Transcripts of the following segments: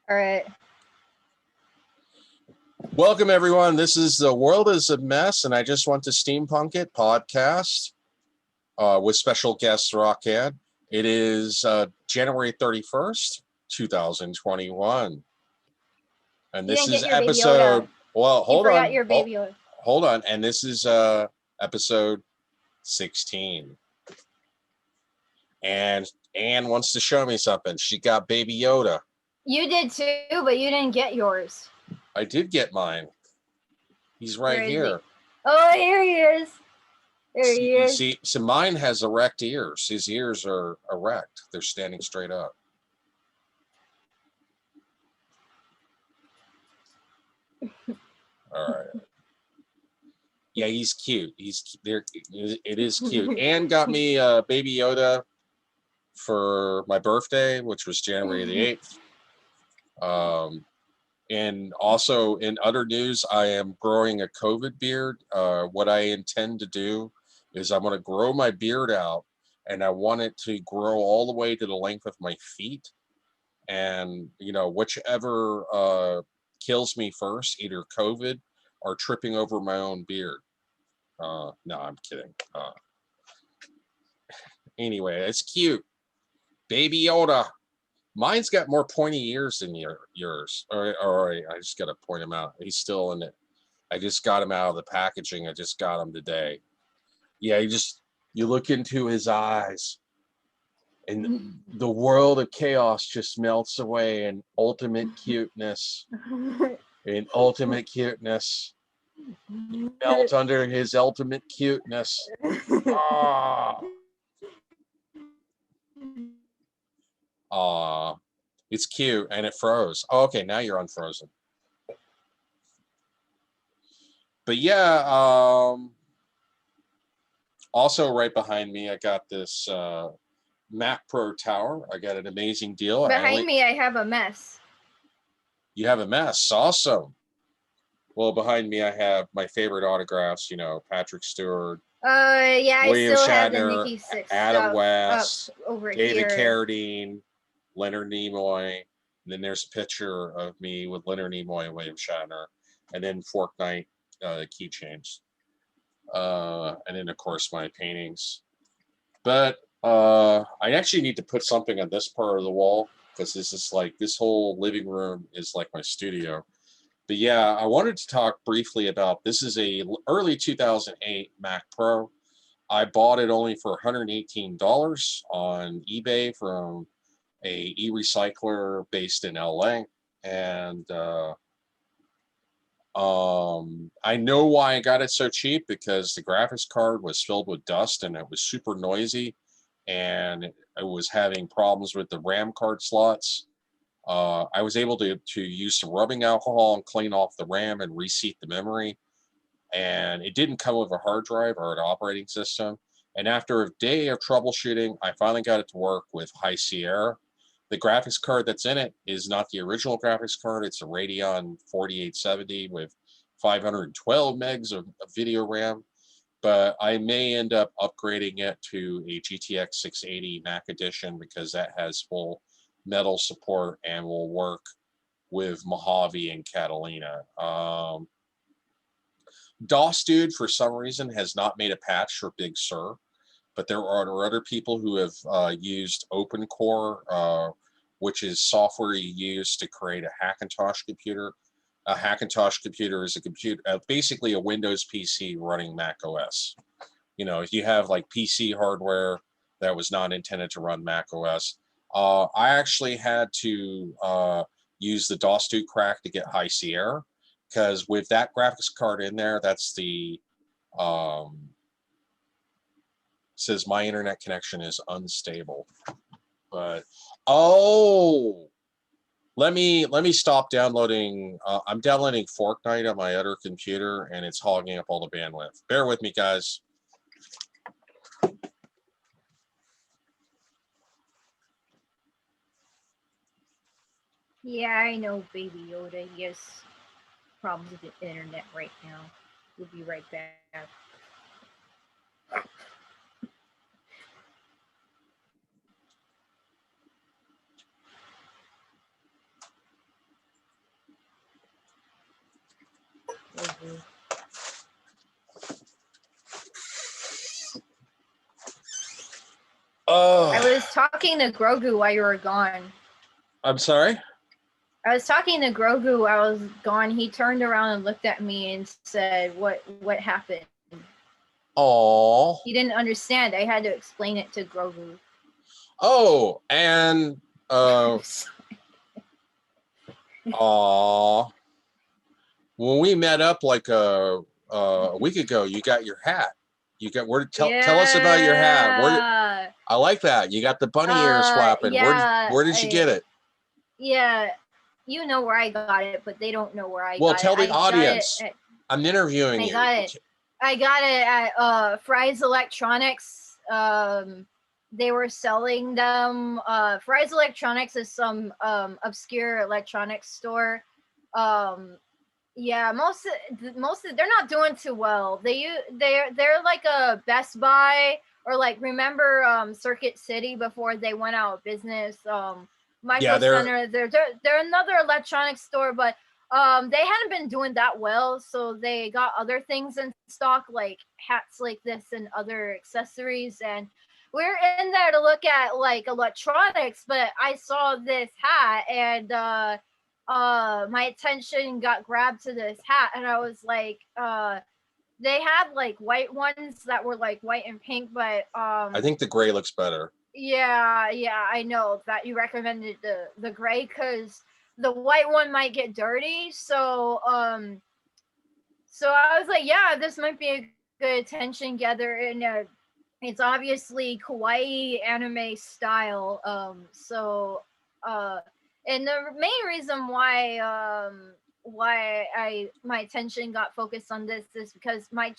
All right. Welcome, everyone. This is The World is a Mess, and I Just Want to Steampunk It podcast with special guest Rockanne. It is January 31st, 2021. And this is episode... Well, hold on. Your Baby Yoda. Hold on. And this is episode 16. And Anne wants to show me something. She got Baby Yoda. You did too, but you didn't get yours. I did get mine. He's right here. Oh, here he is. There he is. See, so mine has erect ears. His ears are erect. They're standing straight up. All right. Yeah, he's cute. He's there. It is cute. Anne got me Baby Yoda for my birthday, which was January the 8th. And also in other news, I am growing a COVID beard. What I intend to do is I'm going to grow my beard out, and I want it to grow all the way to the length of my feet. And, you know, whichever kills me first, either COVID or tripping over my own beard. No, I'm kidding. Anyway, it's cute. Baby Yoda. Mine's got more pointy ears than yours. All right, I just got to point him out. He's still in it. I just got him out of the packaging. I just got him today. Yeah, you look into his eyes, and the world of chaos just melts away in ultimate cuteness. In ultimate cuteness. You melt under his ultimate cuteness. It's cute, and it froze. Oh, okay, now you're unfrozen. But yeah, also right behind me, I got this Mac Pro tower. I got an amazing deal. Behind me, I have a mess. You have a mess. Awesome. Well, behind me, I have my favorite autographs. You know, Patrick Stewart. Yeah, William I still Shatner, have the Nikki Sixx Adam West, over David here. Carradine, Leonard Nimoy. And then there's a picture of me with Leonard Nimoy and William Shatner. And then Fortnite keychains. And then, of course, my paintings. But I actually need to put something on this part of the wall, because this whole living room is like my studio. But yeah, I wanted to talk briefly about, this is a early 2008 Mac Pro. I bought it only for $118 on eBay from a e-recycler based in LA. And I know why I got it so cheap, because the graphics card was filled with dust and it was super noisy, and it was having problems with the RAM card slots. I was able to use some rubbing alcohol and clean off the RAM and reseat the memory. And it didn't come with a hard drive or an operating system. And after a day of troubleshooting, I finally got it to work with High Sierra. The graphics card that's in it is not the original graphics card. It's a Radeon 4870 with 512 megs of video RAM. But I may end up upgrading it to a GTX 680 Mac Edition, because that has full metal support and will work with Mojave and Catalina. DOS Dude, for some reason, has not made a patch for Big Sur, but there are other people who have used OpenCore, which is software you use to create a Hackintosh computer. A Hackintosh computer is a computer, basically a Windows PC running Mac OS. You know, if you have like PC hardware that was not intended to run Mac OS. I actually had to use the DOS Dude crack to get High Sierra, because with that graphics card in there, that's the says my internet connection is unstable. But let me stop downloading. I'm downloading Fortnite on my other computer, and it's hogging up all the bandwidth. Bear with me, guys. Yeah, I know, Baby Yoda. He has problems with the internet right now. We'll be right back. Grogu. I Oh, was talking to Grogu while you were gone. I'm sorry. I was talking to Grogu. I was gone. He turned around and looked at me and said, "What happened?" Oh, He didn't understand. I had to explain it to Grogu. oh, and aw, when we met up like a week ago, you got your hat. You got where? Tell us about your hat. Where? Yeah. I like that. You got the bunny ears flapping. Yeah. Where did you get it? Yeah. You know where I got it, but they don't know where I Well, got it. tell the I got it. audience. I'm interviewing I you. got it. I got it at Fry's Electronics. They were selling them. Fry's Electronics is some obscure electronics store. Um, yeah, they're not doing too well. They're like a Best Buy, or like, remember Circuit City before they went out of business. Yeah, Micro Center. They're another electronics store, but they hadn't been doing that well, so they got other things in stock, like hats like this and other accessories. And we're in there to look at like electronics, but I saw this hat, and my attention got grabbed to this hat, and I was like, they had like white ones that were like white and pink, but I think the gray looks better. yeah, I know that you recommended the gray because the white one might get dirty. So I was like, yeah, this might be a good attention getter, and it's obviously kawaii anime style. Uh, and the main reason why I my attention got focused on this is because my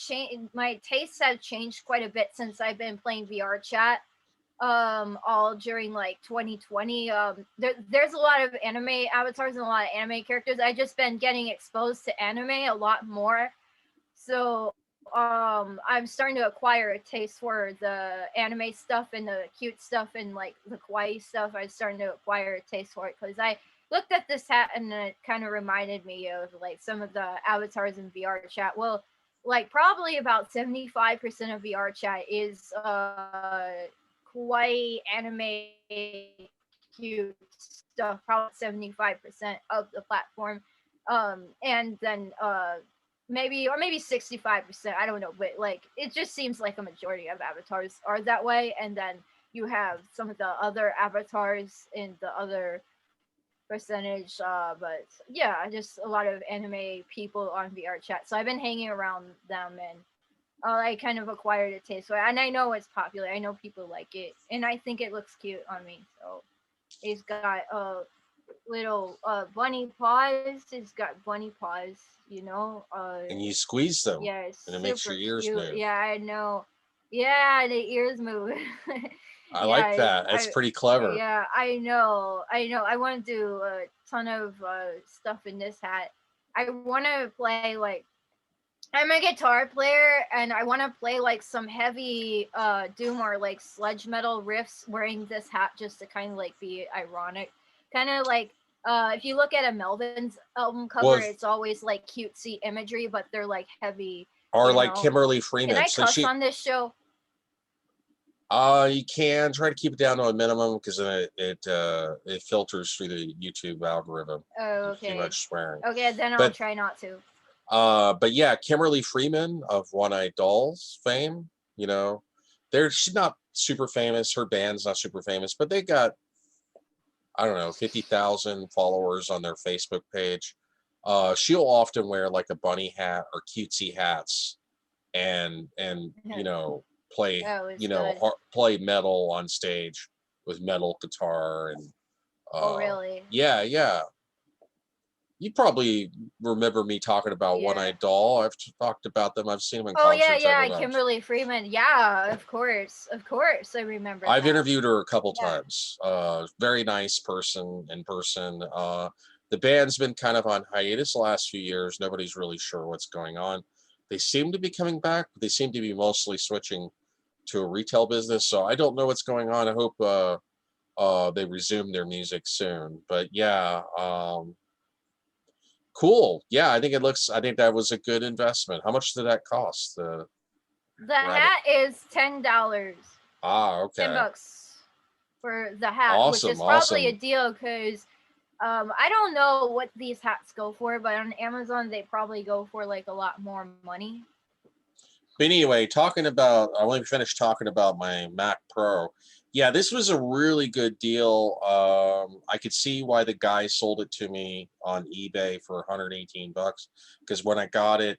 tastes have changed quite a bit since I've been playing VR chat all during like 2020. There's a lot of anime avatars and a lot of anime characters. I just been getting exposed to anime a lot more, so I'm starting to acquire a taste for the anime stuff and the cute stuff and like the kawaii stuff. I'm starting to acquire a taste for it because I looked at this hat and it kind of reminded me of like some of the avatars in VR chat. Well, like probably about 75% of VR chat is kawaii anime cute stuff, probably 75% of the platform. And then maybe 65%, I don't know, but like it just seems like a majority of avatars are that way. And then you have some of the other avatars in the other percentage, but yeah, just a lot of anime people on VR chat, so I've been hanging around them, and I kind of acquired a taste for it, and I know it's popular. I know people like it, and I think it looks cute on me. So it's got little bunny paws. It's got bunny paws, you know. And you squeeze them, Yeah, it's and it makes your super ears cute. move. Yeah, I know. Yeah, the ears move. I Yeah, like that. It's pretty clever. yeah, I know. I want to do a ton of stuff in this hat. I want to play like, I'm a guitar player, and I want to play like some heavy doom or like sludge metal riffs wearing this hat, just to kind of like be ironic. Kind of like if you look at a Melvin's album cover, Well, it's always like cutesy imagery, but they're like heavy, or you like know. Kimberly Can Freeman. I So cuss she, on this show? you can try to keep it down to a minimum because then it filters through the YouTube algorithm. Oh, Too okay. much swearing. Okay, then I'll But try not to. but yeah, Kimberly Freeman of One Eyed Dolls fame. You know, she's not super famous. Her band's not super famous, but they got, I don't know, 50,000 followers on their Facebook page. She'll often wear like a bunny hat or cutesy hats, and play Oh, it's good. play metal on stage with metal guitar and Oh, really? yeah. You probably remember me talking about One Yeah. Eyed Doll. I've talked about them. I've seen them in Oh, yeah, concert several yeah, times. Kimberly Freeman. Yeah, of course, I remember I've that. interviewed her a couple Yeah. times. Very nice person in person. The band's been kind of on hiatus the last few years. Nobody's really sure what's going on. They seem to be coming back, but they seem to be mostly switching to a retail business. So I don't know what's going on. I hope they resume their music soon. But yeah, Cool. Yeah, I think it looks. I think that was a good investment. How much did that cost? The The rabbit. hat is $10. Ah, 10 okay. bucks for the hat, which Awesome, is probably a awesome. deal because I don't know what these hats go for, but on Amazon they probably go for like a lot more money. But anyway, talking about, I want to finish talking about my Mac Pro. Yeah, this was a really good deal. I could see why the guy sold it to me on eBay for 118 bucks because when I got it,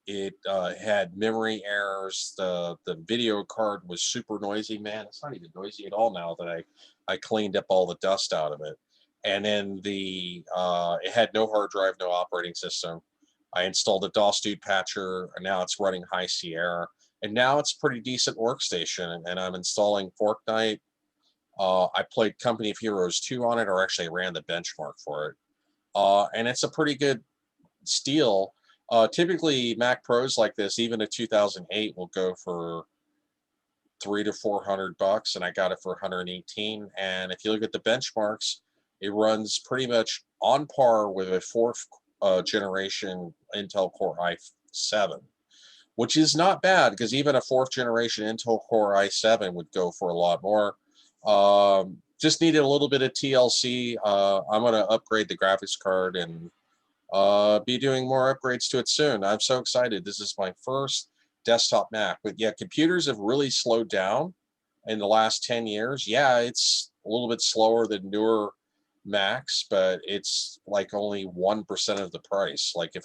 it had memory errors. The video card was super noisy. Man, it's not even noisy at all now that I cleaned up all the dust out of it. And then it had no hard drive, no operating system. I installed a DOS Dude patcher, and now it's running High Sierra. And now it's a pretty decent workstation. And I'm installing Fortnite. I played Company of Heroes 2 on it, or actually I ran the benchmark for it. And it's a pretty good steal. Typically, Mac Pros like this, even a 2008, will go for 300 to 400 bucks, and I got it for 118. And if you look at the benchmarks, it runs pretty much on par with a fourth generation Intel Core i7, which is not bad because even a fourth generation Intel Core i7 would go for a lot more. Just needed a little bit of TLC. I'm going to upgrade the graphics card and be doing more upgrades to it soon. I'm so excited. This is my first desktop Mac. But yeah, computers have really slowed down in the last 10 years. Yeah, it's a little bit slower than newer Macs, but it's like only 1% of the price. Like if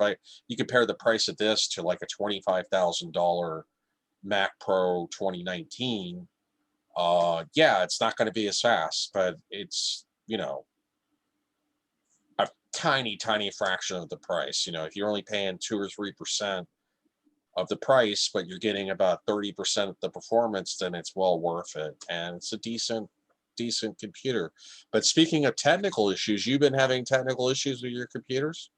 you compare the price of this to like a $25,000 Mac Pro 2019, yeah, it's not going to be as fast, but it's, a tiny fraction of the price. If you're only paying 2 or 3% of the price, but you're getting about 30% of the performance, then it's well worth it. And it's a decent computer. But speaking of technical issues, you've been having technical issues with your computers?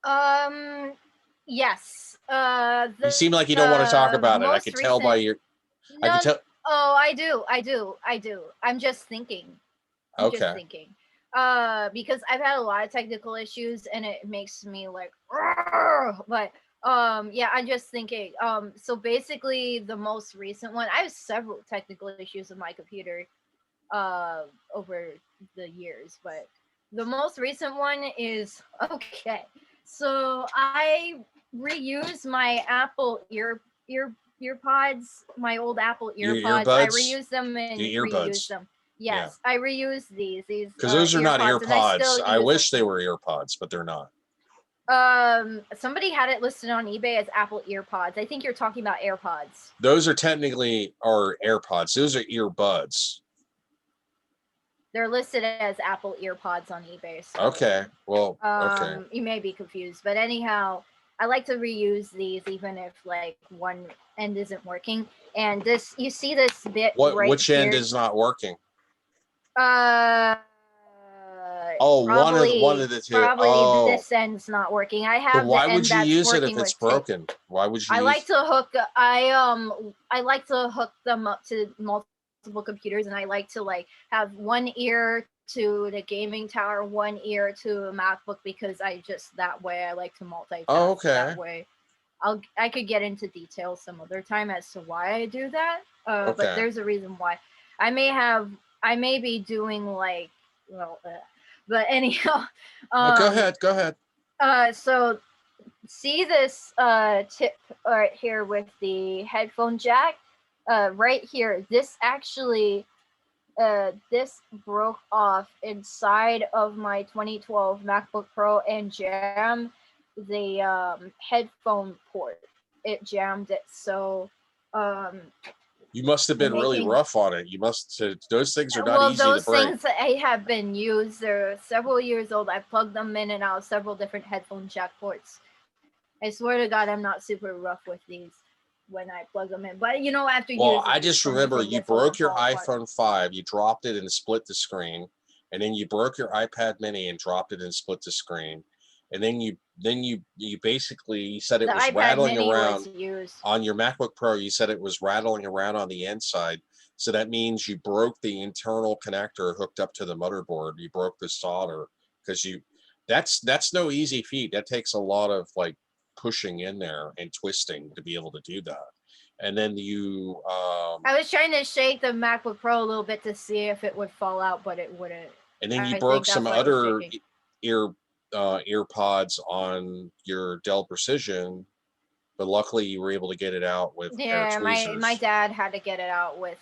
Um, yes. You seem like you don't want to talk The about it. I most could tell by recent. your, I could No. tell. Oh, I do. I'm just thinking. I'm just Okay. thinking. Because I've had a lot of technical issues, and it makes me like, but yeah, I'm just thinking. So basically, the most recent one, I have several technical issues with my computer, over the years, but the most recent one is okay. So I reuse my Apple earpods, my old Apple Your earpods. I earbuds? reuse them and Your reuse earbuds. them. Yeah. Yes, I reuse these Because those are not earpods, and I earpods. still I use them. wish they were earpods, but they're not. Somebody had it listed on eBay as Apple earpods. I think you're talking about AirPods. Those are technically are AirPods. Those are earbuds. They're listed as Apple earpods on eBay. So, Okay. Well, okay. you may be confused, but anyhow, I like to reuse these even if like one end isn't working. And this, you see this bit right Which end here. is not working? Uh, Oh, one probably of the two. probably Oh, this end's not working. I so have the why would end you that's use it if working it's with tape. broken? Why would you I like use? to hook. I like to hook them up to multiple computers, and I like to like have one ear to the gaming tower, one ear to a MacBook, because I just that way I like to multitask. Oh, okay. That way, I could get into details some other time as to why I do that. But Okay. there's a reason why. I may be doing like but anyhow. No, go ahead. Go ahead. So see this tip right here with the headphone jack, right here. This actually this broke off inside of my 2012 MacBook Pro and jammed the headphone port. It jammed it. So You must have been really rough on it. You must. Those things are not easy to those break. things I have been used. They're several years old. I plugged them in and out several different headphone jack ports. I swear to God, I'm not super rough with these when I plug them in. But after years, Well, I just remember you broke your iPhone 5, you dropped it and split the screen, and then you broke your iPad Mini and dropped it and split the screen, and then you basically, you said it was rattling around on your MacBook Pro. You said it was rattling around on the inside, so that means you broke the internal connector hooked up to the motherboard. You broke the solder because That's no easy feat. That takes a lot of like pushing in there and twisting to be able to do that. And then you I was trying to shake the MacBook Pro a little bit to see if it would fall out, but it wouldn't. and then you I broke think some that's why it was other shaking. ear ear pods on your Dell Precision, but luckily you were able to get it out with a pair of Yeah, my tweezers. dad had to get it out with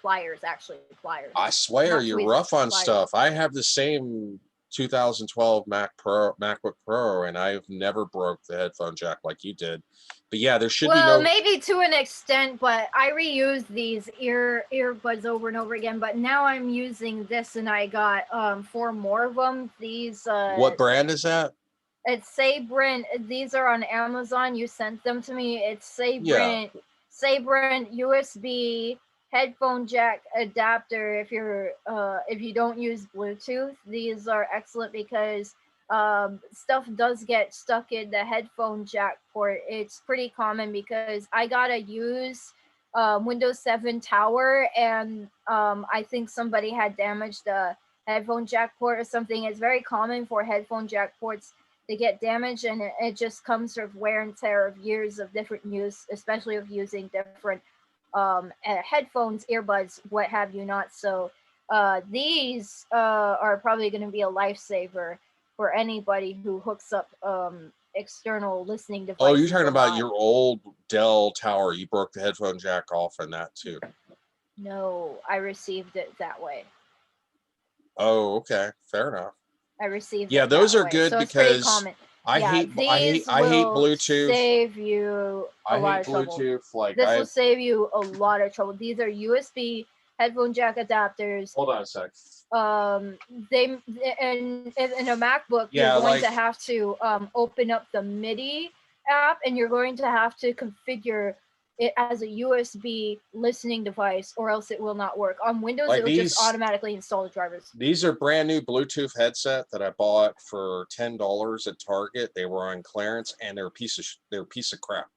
pliers, actually pliers, I swear not you're tweezers, rough on pliers. stuff. I have the same 2012 MacBook Pro, and I've never broke the headphone jack like you did. But yeah, there should be Well, no. maybe to an extent, but I reuse these earbuds over and over again. But now I'm using this, and I got 4 more of them. These What brand is that? it's Sabrin. These are on Amazon. You sent them to me. It's Yeah, Sabrin USB headphone jack adapter. If you don't use Bluetooth, these are excellent because stuff does get stuck in the headphone jack port. It's pretty common because I gotta use Windows 7 Tower, and I think somebody had damaged the headphone jack port or something. It's very common for headphone jack ports to get damaged, and it just comes with wear and tear of years of different use, especially of using different headphones, earbuds, what have you not. So these are probably going to be a lifesaver for anybody who hooks up external listening oh, you're devices talking a about lot. your old Dell Tower. You broke the headphone jack off in that too. No, I received it that way. Oh, okay, fair enough. I received Yeah, it those that are way. good So it's pretty because common. Yeah, these I hate will Bluetooth. save you a I lot hate of trouble. Bluetooth. Like This will I save you a lot of trouble. These are USB headphone jack adapters. hold on a sec. Um, they in a MacBook, you're Yeah, going like to have to open up the MIDI app, and you're going to have to configure it as a USB listening device, or else it will not work. On Windows, like it'll just these automatically install the drivers. these are brand new Bluetooth headset that I bought for $10 at Target. They were on clearance, and they're a piece of crap.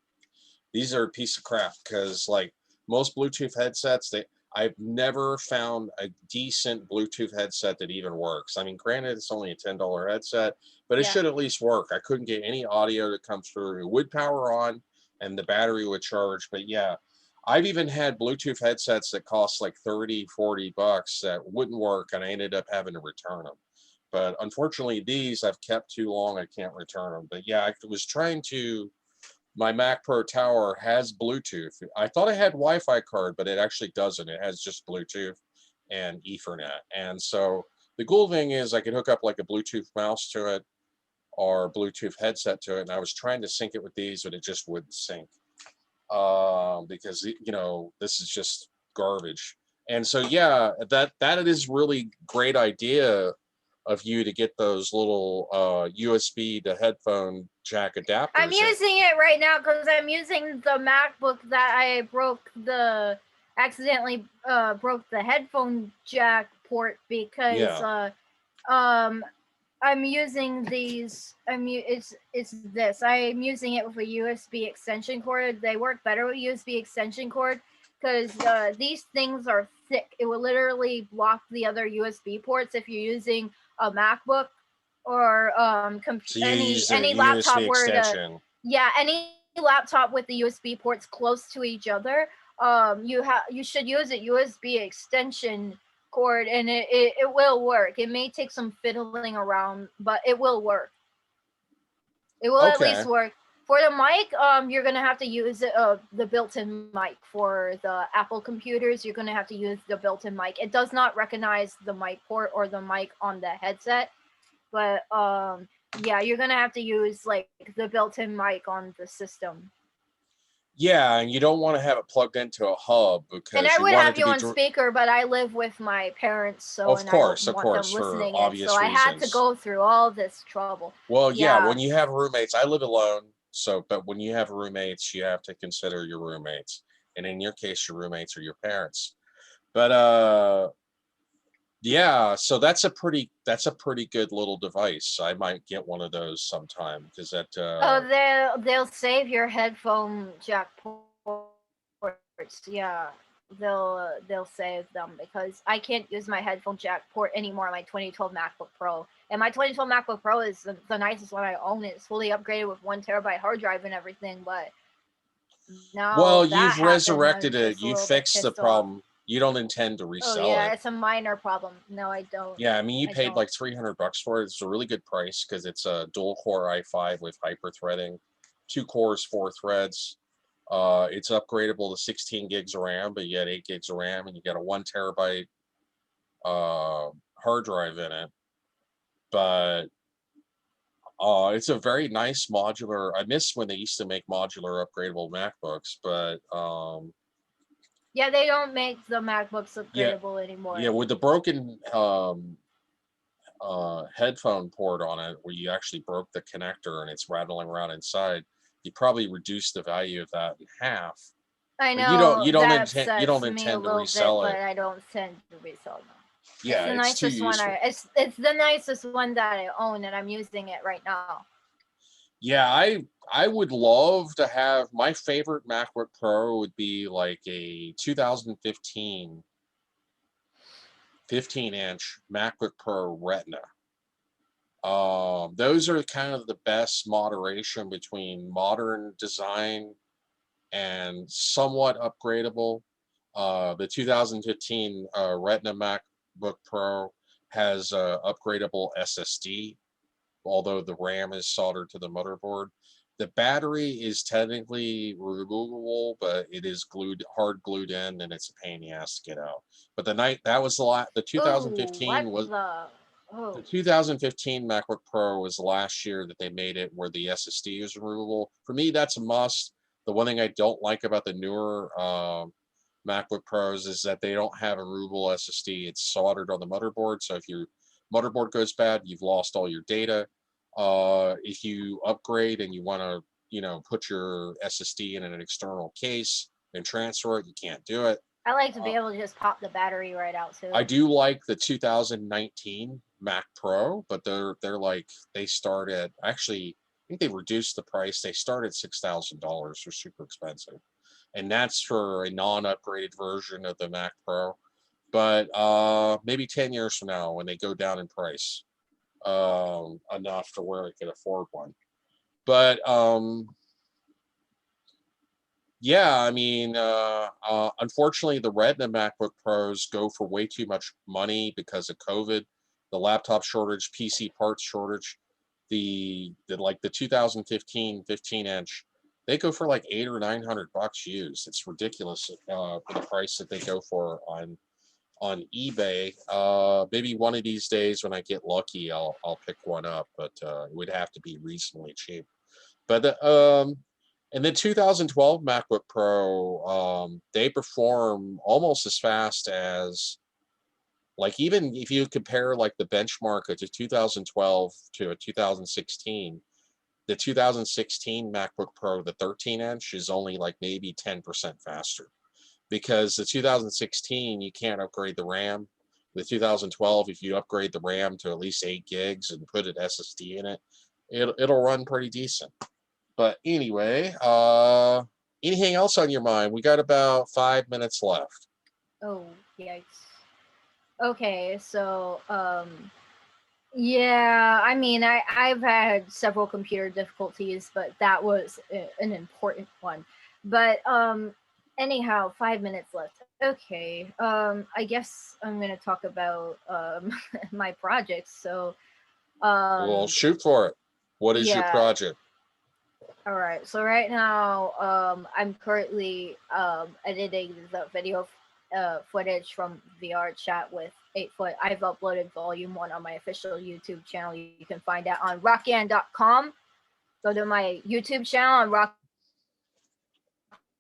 These are a piece of crap because like most Bluetooth headsets, I've never found a decent Bluetooth headset that even works. I mean, granted, it's only a $10 headset, but it Yeah. should at least work. I couldn't get any audio to come through. It would power on and the battery would charge. But yeah, I've even had Bluetooth headsets that cost like 30, $40 that wouldn't work, and I ended up having to return them. But unfortunately, these I've kept too long. I can't return them. But yeah, I was trying to my Mac Pro Tower has Bluetooth. I thought it had Wi-Fi card, but it actually doesn't. It has just Bluetooth and Ethernet. And so the cool thing is I could hook up like a Bluetooth mouse to it or Bluetooth headset to it. And I was trying to sync it with these, but it just wouldn't sync because this is just garbage. And so yeah, that is really great idea of you to get those little USB to headphone jack I'm adapters. using it right now because I'm using the MacBook that I accidentally broke the headphone jack port because Yeah. I'm using these. It's this. I'm using it with a USB extension cord. They work better with USB extension cord because these things are thick. It will literally block the other USB ports if you're using a MacBook or So you use the any USB laptop where the extension. yeah any laptop with the USB ports close to each other. You should use a USB extension cord, and it will work. It may take some fiddling around, but it will work. It will at least Okay. work. For the mic, you're gonna have to use the built-in mic. For the Apple computers, you're gonna have to use the built-in mic. It does not recognize the mic port or the mic on the headset, but yeah, you're gonna have to use like the built-in mic on the system. Yeah, and you don't want to have it plugged into a hub And because I you would want have it to you be. on speaker, but I live with my parents, so Of and I don't course, want them for listening in. So obvious I had to reasons. go through all this trouble. Well, yeah, Yeah. when you have roommates, I live alone, so but when you have roommates, you have to consider your roommates. And in your case, your roommates are your parents. But yeah, so that's a pretty good little device. I might get one of those sometime because that Oh, they'll save your headphone jack ports. Yeah. they'll save them because I can't use my headphone jack port anymore on my 2012 MacBook Pro. And my 2012 MacBook Pro is the nicest one I own. It's fully upgraded with 1 TB hard drive and everything, but now Well, that you've happened, I'm resurrected it. just a You little bit fixed the pissed off. problem. You don't intend to Oh resell yeah, it. it's a minor problem. No, I don't. Yeah, I mean, you I paid don't. like $300 for it. It's a really good price because it's a dual core i5 with hyper threading, 2 cores, 4 threads. It's upgradable to 16 gigs of RAM, but you get 8 gigs of RAM and you get a 1 TB hard drive in it. But it's a very nice modular. I miss when they used to make modular upgradable MacBooks, but Yeah, they don't make the MacBooks yeah, upgradable anymore. yeah, with the broken headphone port on it, where you actually broke the connector and it's rattling around inside, you probably reduced the value of that in half. I But you know don't that intend upsets me a to little bit, resell but it. I don't tend to resell them. It's Yeah, the it's too nicest one useful. it's the nicest one that I own, and I'm using it right now. Yeah, I would love to have my favorite MacBook Pro would be like a 2015 15-inch MacBook Pro Retina. Those are kind of the best moderation between modern design and somewhat upgradable. The 2015 Retina MacBook Pro has upgradable SSD, although the RAM is soldered to the motherboard. The battery is technically removable, but it is hard glued in, and it's a pain in the ass to get out. But that was the Ooh, what 2015 was the? the Oh, 2015 MacBook Pro was the last year that they made it where the SSD is removable. For me, that's a must. The one thing I don't like about the newer MacBook Pros is that they don't have a removable SSD. It's soldered on the motherboard. So if your motherboard goes bad, you've lost all your data. If you upgrade and you want to, put your SSD in an external case and transfer it, you can't do it. I like to Uh, be able to just pop the battery right out I too. do like the 2019 Mac Pro, but they're like they start at actually I think they reduced the price. They start at $6,000. They're super expensive, and that's for a non-upgraded version of the Mac Pro. But maybe 10 years from now, when they go down in price enough to where I could afford one. But yeah, I mean, unfortunately, the Retina MacBook Pros go for way too much money because of COVID, the laptop shortage, PC parts shortage. The 2015 15-inch, they go for like $800 or $900 used. It's ridiculous for the price that they go for on eBay. Maybe one of these days when I get lucky, I'll pick one up, but it would have to be reasonably cheap. But and the 2012 MacBook Pro, they perform almost as fast as, like, even if you compare like the benchmark of 2012 to a 2016, the 2016 MacBook Pro, the 13-inch, is only like maybe 10% faster because the 2016 you can't upgrade the RAM. The 2012, if you upgrade the RAM to at least 8 gigs and put an SSD in it, it'll run pretty decent. But anyway, anything else on your mind? We got about 5 minutes left. Oh, yikes. Okay, so yeah, I mean, I've had several computer difficulties, but that was an important one. But anyhow, 5 minutes left. Okay, I guess I'm gonna talk about my projects. So Well, um, shoot for it. What is your yeah. project? All right. So right now, I'm currently editing the video footage from VR chat with 8 Foot. I've uploaded volume one on my official YouTube channel. You can find that on Rockanne.com. Go to my YouTube channel on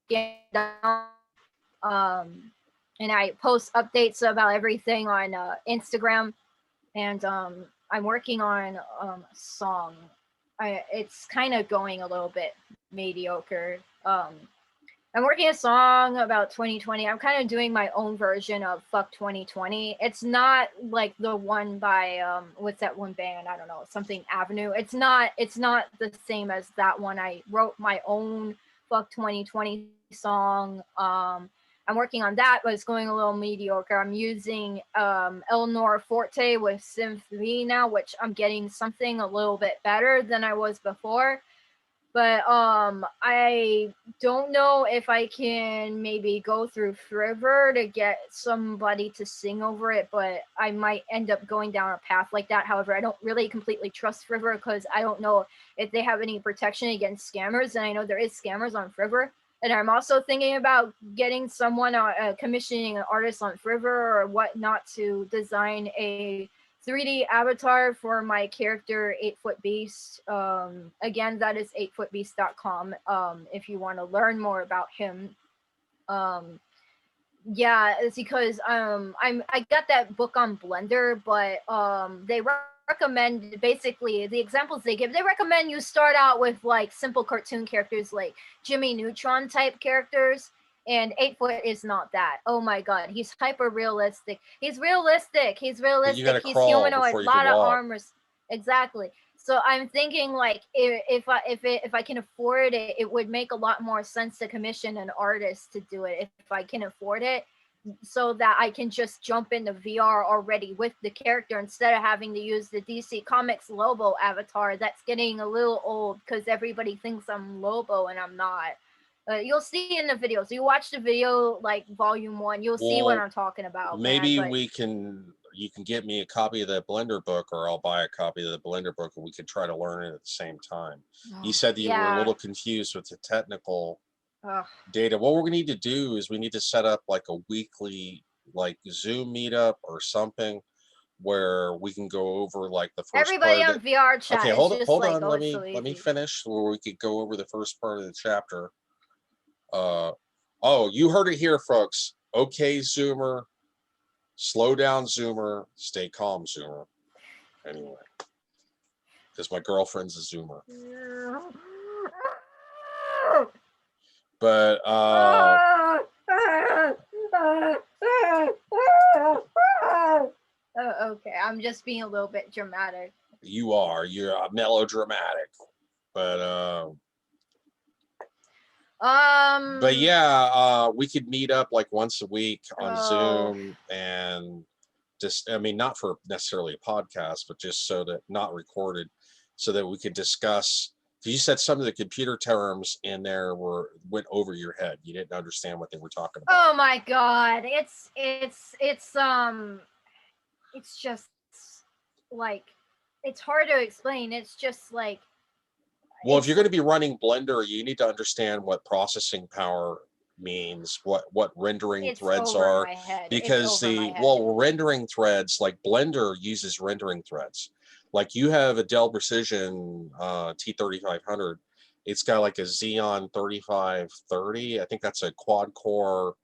Rockanne.com. And I post updates about everything on Instagram. And I'm working on a song. It's kind of going a little bit mediocre. I'm working a song about 2020. I'm kind of doing my own version of Fuck 2020. It's not like the one by what's that one band? I don't know, something Avenue. It's not the same as that one. I wrote my own Fuck 2020 song. I'm working on that, but it's going a little mediocre. I'm using Eleanor Forte with Sim 3 now, which I'm getting something a little bit better than I was before. But I don't know if I can maybe go through Thriver to get somebody to sing over it, but I might end up going down a path like that. However, I don't really completely trust Thriver because I don't know if they have any protection against scammers, and I know there is scammers on Thriver. And I'm also thinking about getting someone commissioning an artist on Thriver or whatnot to design a 3D avatar for my character 8-Foot Beast. Again, that is 8footbeast.com. If you want to learn more about him. Yeah, it's because I got that book on Blender, but they recommend, basically the examples they give, they recommend you start out with like simple cartoon characters like Jimmy Neutron type characters. And 8-Foot is not that. Oh my god, he's hyper realistic. He's realistic. He's But you realistic. gotta He's crawl humanoid. before you can Lot of walk. armors. Exactly. So I'm thinking like if I can afford it, it would make a lot more sense to commission an artist to do it if I can afford it, so that I can just jump into VR already with the character instead of having to use the DC Comics Lobo avatar. That's getting a little old because everybody thinks I'm Lobo and I'm not. You'll see in the videos. You watch the video like volume 1, you'll see what Well, I'm talking about, man. maybe But you can get me a copy of that Blender book, or I'll buy a copy of the Blender book, and we could try to learn it at the same time. You said that you were a yeah, little confused with the technical ugh. data. What we're gonna need to do is we need to set up like a weekly like Zoom meetup or something where we can go over like the first part Everybody of the. on VR Okay, chat is just hold like, on. oh, it's so Let me easy. finish, where we could go over the first part of the chapter. Oh, you heard it here, folks. Okay, Zoomer, slow down, Zoomer, stay calm, Zoomer. Anyway, because my girlfriend's a Zoomer. But Okay, I'm just being a little bit dramatic. you're melodramatic. But but Um. yeah, we could meet up like once a week on Oh. Zoom, and just, I mean, not for necessarily a podcast, but just so that, not recorded, so that we could discuss. You said some of the computer terms in there went over your head. You didn't understand what they were talking about. Oh my god. It's just like, it's hard to explain. It's just like, Well, if you're going to be running Blender, you need to understand what processing power means, what rendering it's threads over are, my head. It's because over my the, head. well, rendering threads, like Blender uses rendering threads. Like you have a Dell Precision T3500. It's got like a Xeon 3530. I think that's a quad core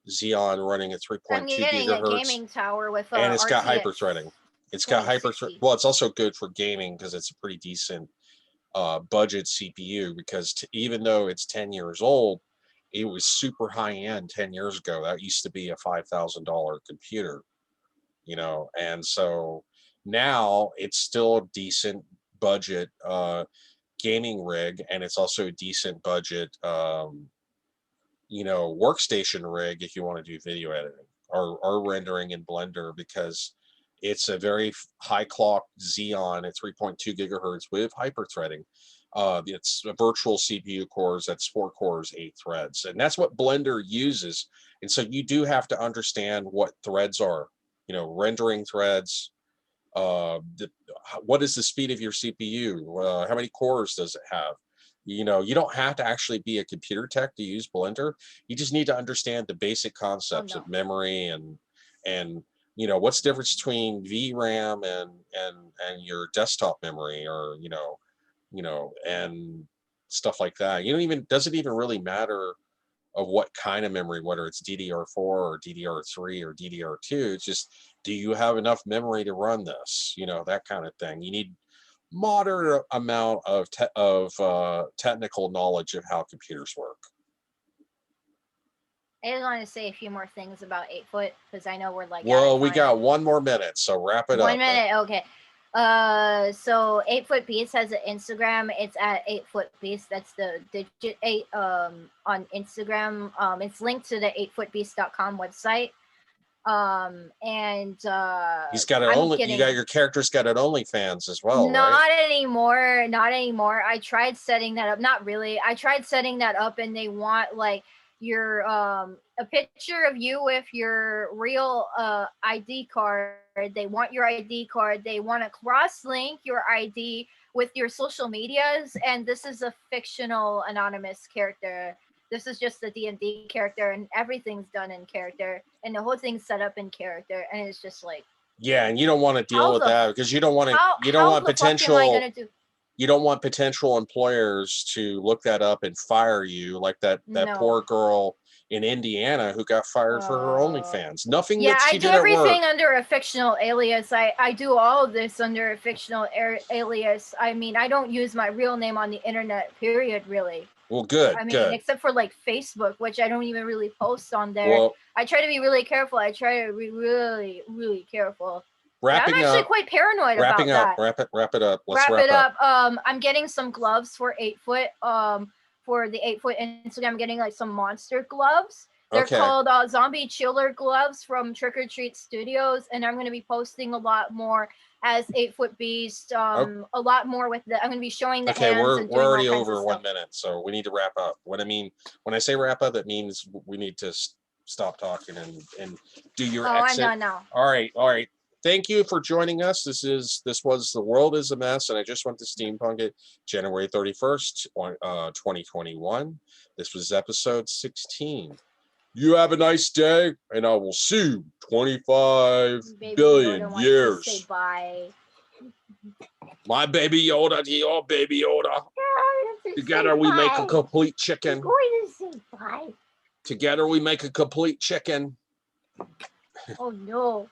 Xeon running at I'm 3.2 getting a gigahertz, gaming tower with and a it's got hyper RTX threading. It's got hyper. 2060. Well, it's also good for gaming because it's a pretty decent budget CPU, because even though it's 10 years old, it was super high end 10 years ago. That used to be a $5,000 computer, and so now it's still a decent budget gaming rig, and it's also a decent budget workstation rig if you want to do video editing or rendering in Blender, because it's a very high clock Xeon at 3.2 gigahertz with hyperthreading. It's a virtual CPU cores, that's 4 cores, 8 threads, and that's what Blender uses. And so you do have to understand what threads are, rendering threads. What is the speed of your CPU? How many cores does it have? You don't have to actually be a computer tech to use Blender. You just need to understand the basic Oh concepts no. of memory, and what's the difference between VRAM and your desktop memory, or and stuff like that. You don't even Doesn't even really matter of what kind of memory, whether it's DDR4 or DDR3 or DDR2. It's just, do you have enough memory to run this? That kind of thing. You need moderate amount of technical knowledge of how computers work. I just want to say a few more things about 8-Foot because I know we're like out of Well, we time. got 1 more minute, so wrap it 1 up. minute, okay. So 8 Foot Beast has an Instagram. It's at 8 Foot Beast. That's the digit 8 on Instagram. It's linked to the 8footbeast.com website. And He's got an I'm only. You kidding. got your character's got an OnlyFans as well, right? Not anymore. Not anymore. I tried setting that up. Not really. I tried setting that up, and they want like your a picture of you with your real ID card. They want your ID card. They want to cross link your ID with your social medias, and this is a fictional anonymous character. This is just a D&D character, and everything's done in character, and the whole thing's set up in character, and it's just like, Yeah, and you don't want to deal how with the that because you don't want to. You don't how want the fuck am I potential. gonna do? You don't want potential employers to look that up and fire you, like that No. poor girl in Indiana who got fired for her OnlyFans. Nothing Yeah, that I she do did at work. everything under a fictional alias. I do all of this under a fictional alias. I mean, I don't use my real name on the internet, period, really. Well, good, I mean, good. except for like Facebook, which I don't even really post on there. Well, I try to be really careful. I try to be really, really careful. Yeah, I'm wrapping actually up. quite paranoid Wrapping about up. that. Wrap it up. Let's Wrap wrap it up. up. I'm getting some gloves for 8 Foot. For the 8 Foot Instagram, I'm getting like some monster gloves. They're Okay. called Zombie Chiller gloves from Trick or Treat Studios, and I'm going to be posting a lot more as 8 Foot Beast. A lot more with the. I'm going to be showing the hands we're and doing already all kinds over of 1 stuff. minute, so we need to wrap up. What I mean when I say wrap up, it means we need to stop talking and do your exit. I'm done now. All right. Thank you for joining us. This was The World is a Mess, and I just went to Steampunk it January 31st, 2021. This was episode 16. You have a nice day, and I will see you 25 Baby billion Yoda years. wants to say bye. My Baby Yoda to your Baby Yoda. Together we make a complete chicken. I'm going to say bye. Together we make a complete chicken. Oh no.